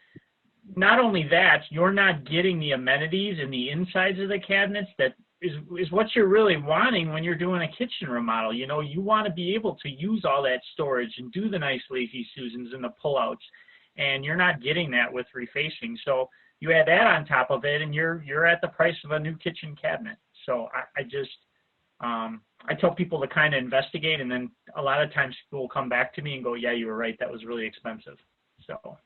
not only that, you're not getting the amenities and the insides of the cabinets that is what you're really wanting when you're doing a kitchen remodel. You know, you want to be able to use all that storage and do the nice lazy Susans and the pullouts, and you're not getting that with refacing. So you add that on top of it, and you're at the price of a new kitchen cabinet. So I tell people to kind of investigate, and then a lot of times people will come back to me and go, yeah, you were right, that was really expensive. So.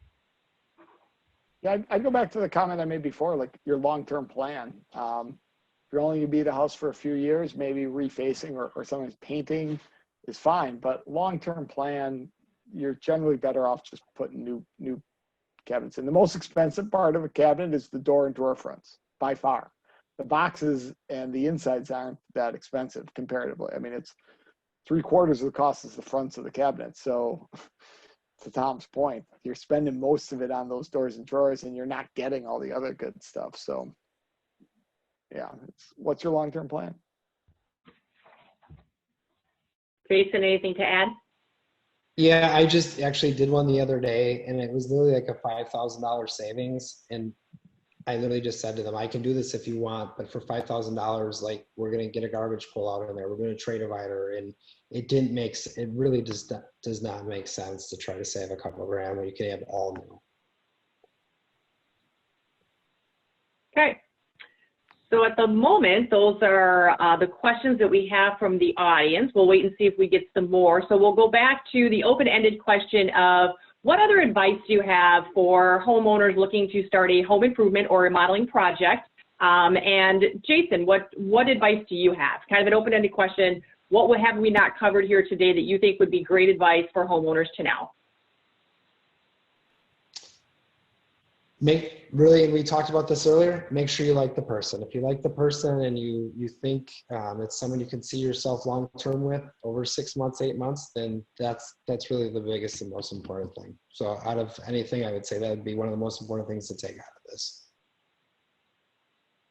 Yeah, I'd go back to the comment I made before, like your long-term plan. If you're only going to be the house for a few years, maybe refacing or something's painting is fine. But long-term plan, you're generally better off just putting new cabinets in. The most expensive part of a cabinet is the door and drawer fronts, by far. The boxes and the insides aren't that expensive comparatively. I mean, it's 3/4 of the cost is the fronts of the cabinet. So to Tom's point, you're spending most of it on those doors and drawers, and you're not getting all the other good stuff. So yeah, what's your long-term plan? Jason, anything to add? Yeah, I just actually did one the other day, and it was literally like a $5,000 savings. And I literally just said to them, I can do this if you want, but for $5,000, like, we're going to get a garbage pull out in there. We're going to trade divider. And it really just does not make sense to try to save a couple of grand when you can have all new. Okay. So at the moment, those are the questions that we have from the audience. We'll wait and see if we get some more. So we'll go back to the open-ended question of, what other advice do you have for homeowners looking to start a home improvement or remodeling project? And Jason, what advice do you have? Kind of an open-ended question. What have we not covered here today that you think would be great advice for homeowners to know? We talked about this earlier, make sure you like the person. If you like the person and you think it's someone you can see yourself long-term with over 6 months, 8 months, then that's really the biggest and most important thing. So out of anything, I would say that would be one of the most important things to take out of this.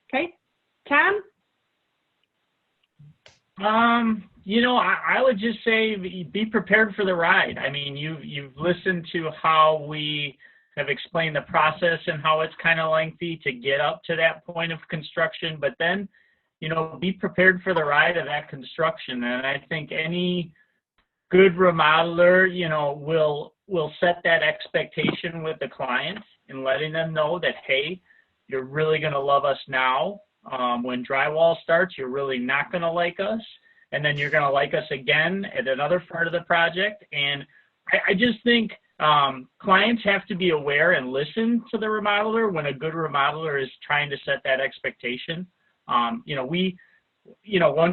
Okay. Tom? You know, I would just say be prepared for the ride. I mean, you've listened to how we have explained the process and how it's kind of lengthy to get up to that point of construction, but then, you know, be prepared for the ride of that construction. And I think any good remodeler, you know, will set that expectation with the client and letting them know that, hey, you're really going to love us now. When drywall starts, you're really not going to like us. And then you're going to like us again at another part of the project. And I just think clients have to be aware and listen to the remodeler when a good remodeler is trying to set that expectation. Once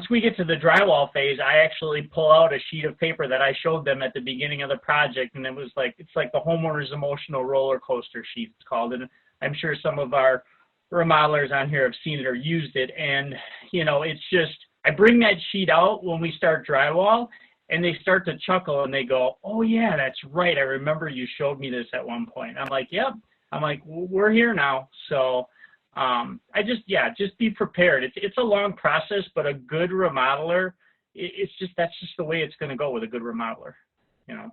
we get to the drywall phase, I actually pull out a sheet of paper that I showed them at the beginning of the project, and it's like the homeowner's emotional roller coaster sheet, it's called. And I'm sure some of our remodelers on here have seen it or used it. And, you know, it's just, I bring that sheet out when we start drywall, and they start to chuckle and they go, oh yeah, that's right. I remember you showed me this at one point. I'm like, yep. I'm like, we're here now. So just be prepared. It's a long process, but a good remodeler, that's just the way it's going to go with a good remodeler, you know.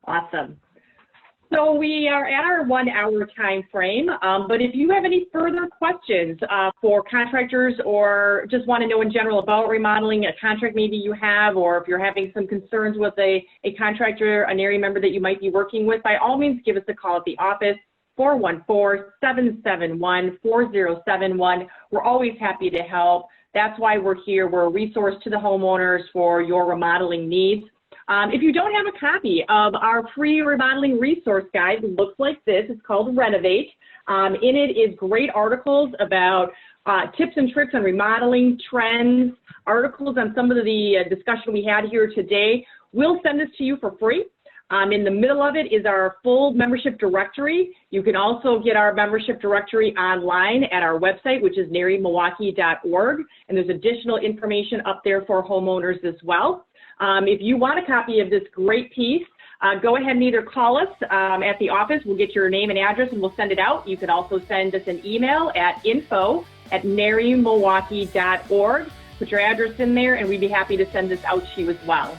Awesome. So we are at our 1 hour time frame, but if you have any further questions for contractors or just want to know in general about remodeling a contract maybe you have, or if you're having some concerns with a contractor, a NARI member that you might be working with, by all means give us a call at the office, 414-771-4071. We're always happy to help. That's why we're here. We're a resource to the homeowners for your remodeling needs. If you don't have a copy of our free remodeling resource guide, it looks like this. It's called Renovate. In it is great articles about tips and tricks on remodeling, trends, articles on some of the discussion we had here today. We'll send this to you for free. In the middle of it is our full membership directory. You can also get our membership directory online at our website, which is narimilwaukee.org, and there's additional information up there for homeowners as well. If you want a copy of this great piece, go ahead and either call us at the office. We'll get your name and address and we'll send it out. You can also send us an email at info@narimilwaukee.org. Put your address in there and we'd be happy to send this out to you as well.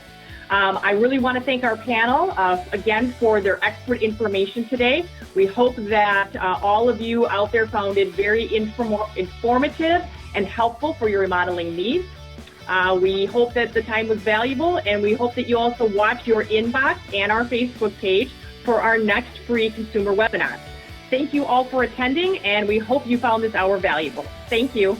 I really want to thank our panel again for their expert information today. We hope that all of you out there found it very informative and helpful for your remodeling needs. We hope that the time was valuable, and we hope that you also watch your inbox and our Facebook page for our next free consumer webinar. Thank you all for attending, and we hope you found this hour valuable. Thank you.